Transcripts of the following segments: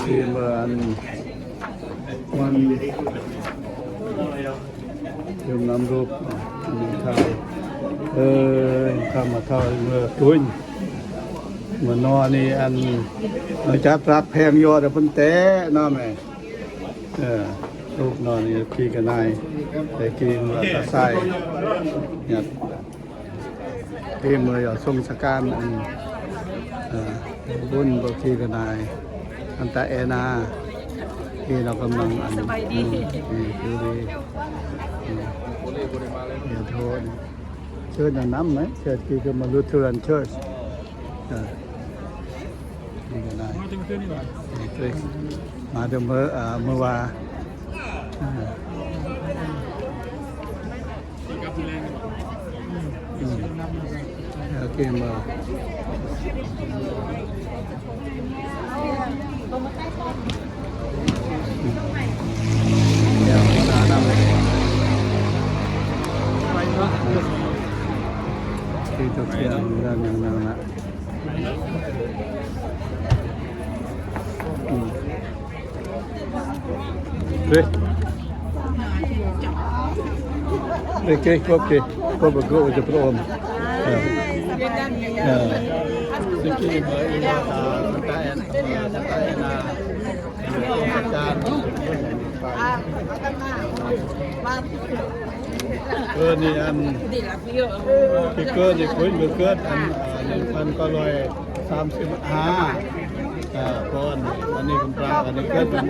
ที่เมื่อวันยมน้ำรูปมีข่าวข้ามาเท่าเมื่อตุ้นเมื่อนอนี่จัดรับแพงยอดเพิ่นแต่น้อแม่ลูกนอนนี่ขี่กันนายแต่ขี่เมื่อตะไซเนี่ยที่เมื่อส่งสการบุญบขี่กันนายอันตะเอนาที่เรากำลังดูดีเดี๋ยวโทษเชิญน้ำไหมเชิญที่ก็มาลูเทอรันเชิญนี่กันนายมาเมื่อวานโอเคมาเดี๋ยวมาหน้าเลยที่ตัวเทียนด้านอย่างนั้นนะเฮ้ยOké, oké. Kom maar goed met de bron. Ni cái cơ thì cuối người cơ phần có loài 35คนอันนี้คุณปลาอันนี้เกิดเป็น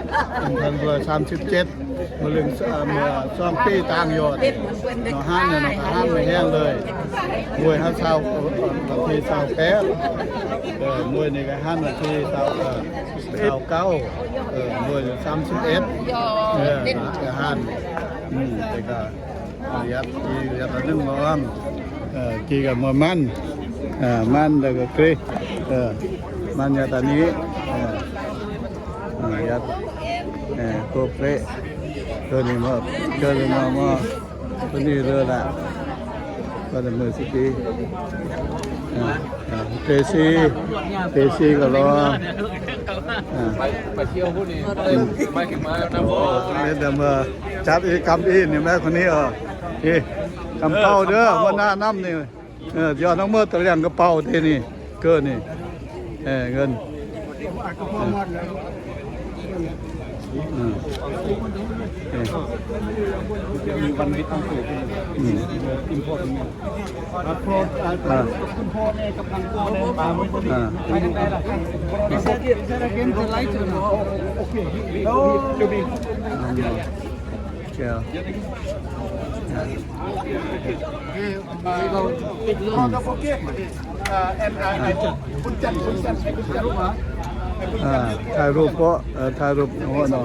1,137มาลึงเมื่อซ่อมปีต่างยอดห้างเนี่ยห้างไม่แห้งเลยมวยห้างเช้านาทีเช้าแป๊บมวยนี่ก็ห้างนาทีเช้าเก้ามวย31ก็ห้างแต่ก็ยัดละนึงมาอ้อมกี่กับมวยมันแล้วก็กรีมันยาตานี้ยัดโคเปะตัวนี้มาตัวนี้เรือละก็จะมือสิกีเตซี่ก็รอไปเที่ยวพวกนี้ไปถึงมาน้ำโอ้เดี๋ยวมาจัดกำอีนี่แม่คนนี้กำเป้าเด้อวันหน้าน้ำนี่ยอดน้องเมื่อตะเลียงกระเป๋าที่นี่เกินนี่เงินมีวันนี้ต้องสูบอินพอร์ตเนี่ยรับโปรดคุณพ่อเนี่ยกำลังตัวเนี่ยมาไปทางไหนล่ะดิเซอร์เกนจะไล่ถึงโอเคโอ้จะมีเจ้าเราติดล้อกับโอเคคุณจันถ่ายรูปก็ถ่ายรูปหัวหนอ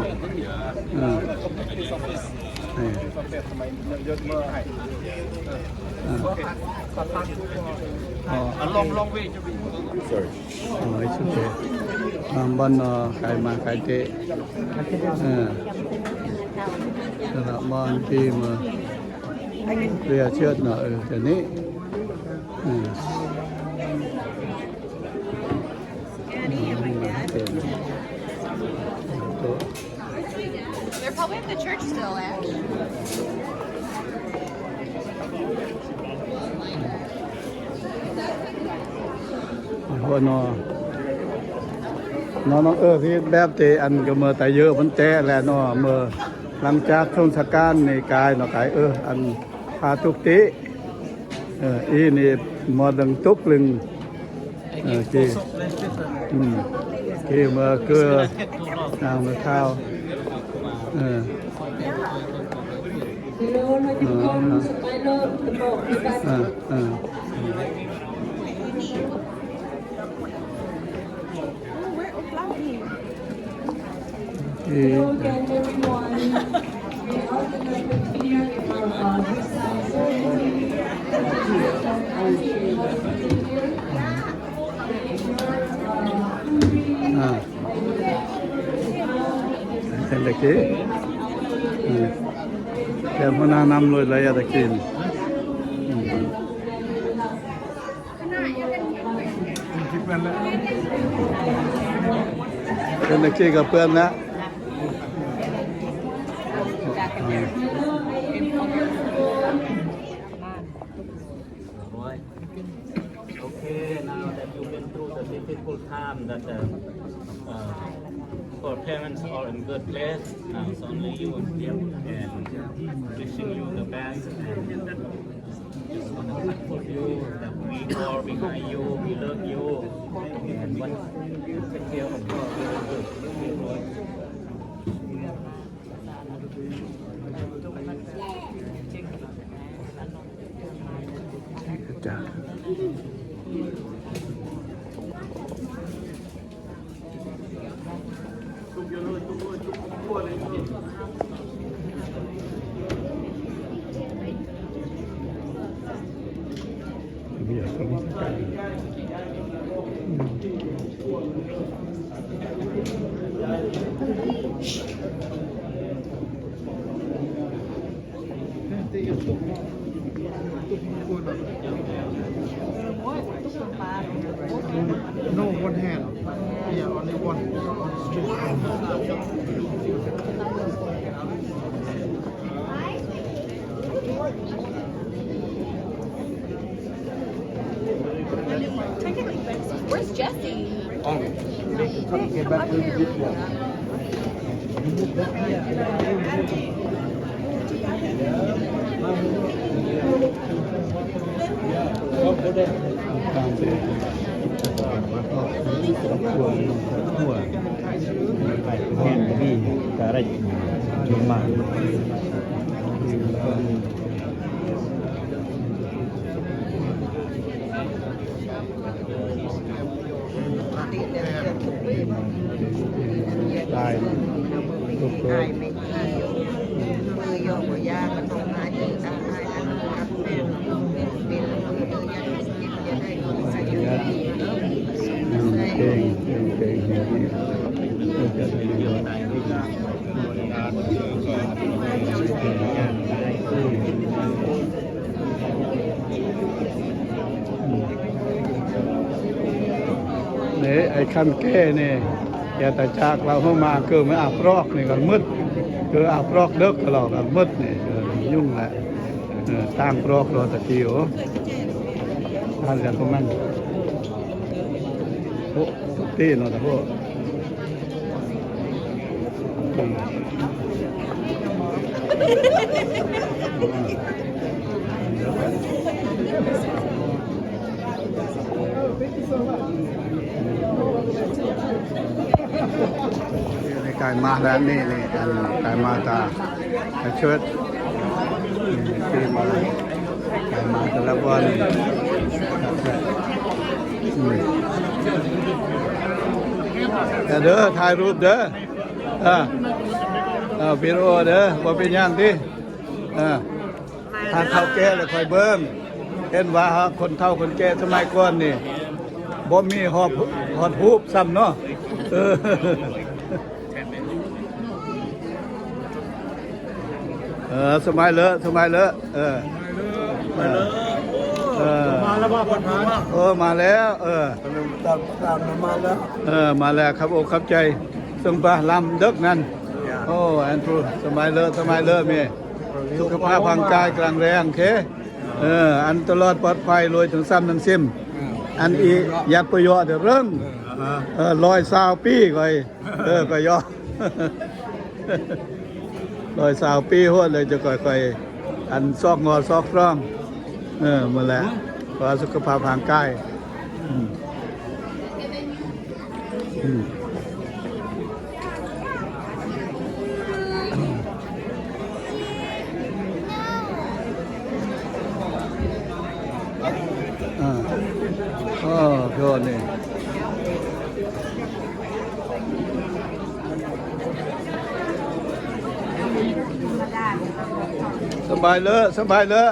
ลองเวจะมีสุดเลยบนไก่มาไก่เตะสำหรับบอลทีมเรียเชือดหน่อยแต่นี้They're probably at the church still, actually. หัวนอน้องพี่แบบเตอันก็เมื่อแต่เยอะมันแจ้แหละนอเมื่อหลังจากช่วงสการในกายนอกายอันพาทุกติอีนี่มอดังตุกลึงกี่เมื่อเกลือนางเมื่อข้าวเป็นเด็กที่แต่พนานำเลยอะไรอะตะกิน เป็นนักขี่กับเพื่อนนะ Okay, now that you've been through the difficult time that our parents are in good place, now it's only you and him, and wishing you the best, and just gonna fight for you, that we are behind you, we love you, and what you take care of God very good. Okay, Lord. จ้ะNo one hand. Yeah, only one. Where's Jesse? Get back to the group. ตามไปทั่วแห้งกระบี่กระไรกินมากตายทุกคนมือยกมือยาก็ต้องหาที่ตามหาอันกับเป็นเป็นมือจะได้ใส่เยอะ เก่งจะได้เยอะเนี่ยไอ้คันแก้เนี่ยอย่าแต่จากเราเข้ามาคือไม่อาบรอกนี่ก็มืดคืออาบรอกเด็กตลอดก็มืดนี่ยุ่งแหละตั้งรอกรอตะกี้โอ้ทานกันตรงนั้นโอ้ตีนแต่พวกในการมาแล้วนี่อันการมาตาเชิดที่มาการมาแต่ละวันเด้อถ่ายรูปเด้อวิดีโอเด้อว่าเป็นยังที่ทานเท่าแก่เลยคอยเบิ้งเห็นว่าคนเท่าคนแก่สมัยก่อนนี่บ่มีหอบฮูบซ้ำเนาะสมัยเลอะมาแล้วว่าปัญหามาแล้วตามมาแล้วมาแล้วครับอกครับใจซึ่งปะลำเด็กนั่นโอ้อันทูสมัยเลอะมีสุขภาพร่างกายกลางแรงเคอันตลอดปลอดภัยรวยถึงซ้ำทั้งซิมอันอียัดประโยชน์เริ่ม120 ปีก่อยก็ย่อ120 ปีหัวเลยจะก่อยอันซอกงอซอกร่องมาแล้วเพราะสุขภาพร่างกายก็นี่สบายเลยสบายเลย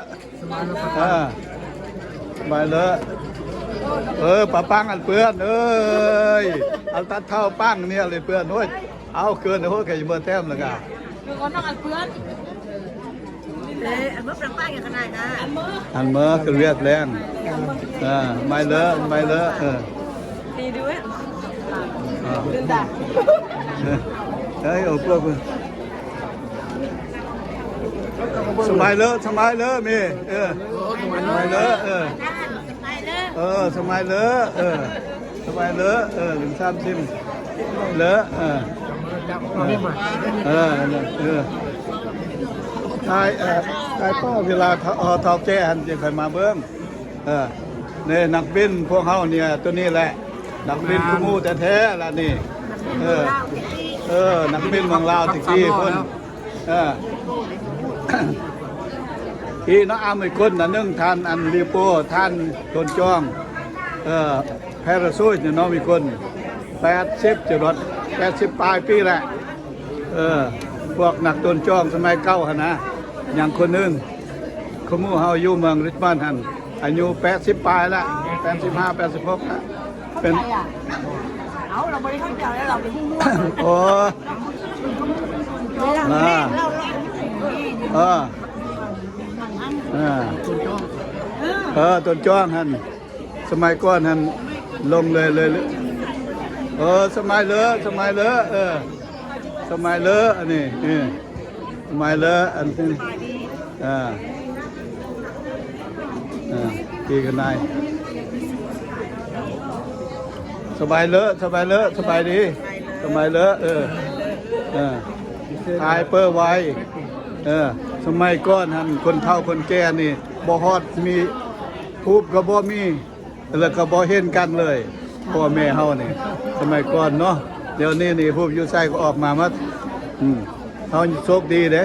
ป้าปังอันเปื้อนเอาตัดเท้าปังเนี่ยเลยเปื้อนโอ้ยเอาเกินโอ้ยแกจะเมื่อแต้มเลยกันคือคนต้องอันเพื่อนอันเมื่อประป้าอย่างขนาดนะอันเมื่อคือเรียกแรงไม่เลอะดีด้วยลืมตา เฮ้ยโอ้พวกสมัยเลอะสมัยเลอะมีสมัยเลอะสมัยเลอะสมัยเลอะถึง30เลอะทายป้อเวลาเท่าแก่หันจะใครมาเบิ่งนี่นักบินพวกเฮาเนี่ยตัวนี้แหละนักบินคู่หมู่แท้ๆล่ะนี่นักบินเมืองลาวตะกี้เพิ่นที่น้องอามอีกคนน่ะนึงท่านอันลีโปท่านตนจ้องแพราซูเนี่ยน้องมีคน80จรด80ปลายปีแหละพวกนักตนจ้องสมัยเก่าหั่นนะอย่างคนนึงขมู่เฮาอยู่เมืองริชมอนด์หั่นอายุ80ปลายละ85 86ละเป็นเอาเราบ่ได้เข้าใจแล้วเราเป็นผู้มั่วโอ้ต้นจ้องหั่นสมัยก่อนหั่นลงเลยสมัยเลอะสมัยเลอะสมัยเลอะอันนี้สมัยเลอะอันนี้กี่กันนายสบายเลอะสบายเลอะสบายดีสบายเลอะทายเปอร์ไว้สมัยก่อนหั่นคนเฒ่าคนแก่นี่บ่ฮอดมีทูบก็บ่มีแล้วก็บ่เห็นกันเลยพ่อแม่เฮานี่สมัยก่อนเนาะเดี๋ยวนี้นี่ผู้อยู่ไสก็ออกมาเฮาโชคดีเด้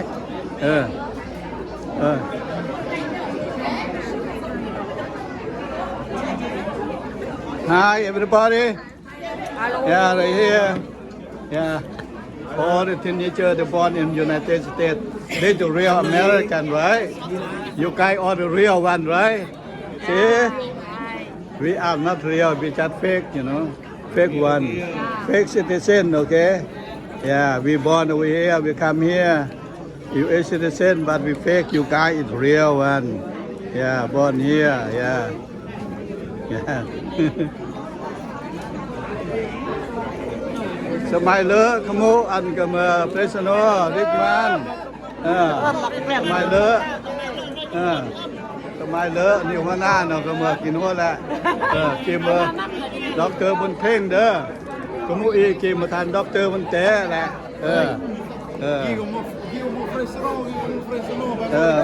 Hi everybody. Hello. Yeah, right here. Yeah. All the teenagers they born in United States. They the real American, right? You guys are the real one, right? See? We are not real. We just fake, fake one. Fake citizen, okay? Yeah, we born over here. We come here. You a citizen, but we fake. You guys is real one. Yeah, born here. Yeah.สมัยเลอะขโมอันก็มาเพรสโนริกมันสมัยเลอะสมัยเลอะนี่หัวหน้าเนาะก็มากินหัวแหละกินมาด็อกเตอร์บนเพ่งเด้อขโมอีกินมาทานด็อกเตอร์บนแต้แหละ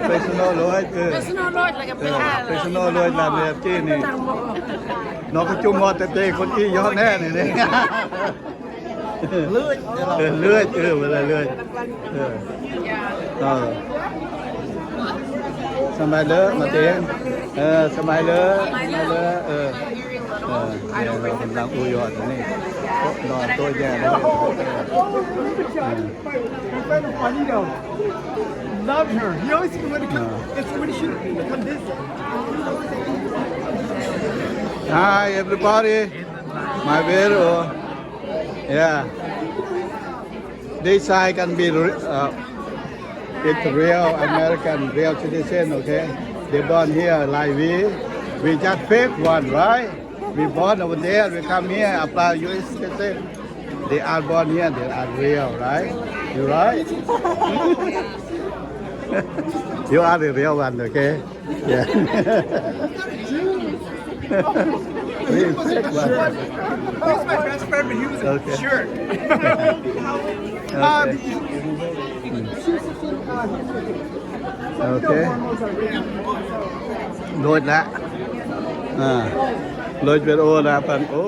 personal Lloyd personal Lloyd like a personal Lloyd ล่ะเนี่ยจี้นี่นอกจุ่มหมดแต่เตะคนอี้ย้อนแน่นี่เลื่อยเวลาเลื่อยสมัยเลอะมาเต็มสมัยเลอะเรากำลังอุยอดนี่นอนตัวแย่เลยLove her. He always when it comes, it's when he should come this. Hi everybody. My video. Yeah. This side can be it's real American, real citizen, okay? They born here like we just fake one, right? We born over there, we come here, apply US citizen. They are born here, they are real, right? You right? You are the real one, okay? Yeah. We fake one. He's my best friend, but he was a jerk. Okay. โดดละโดดเป็นโอละปันโอ้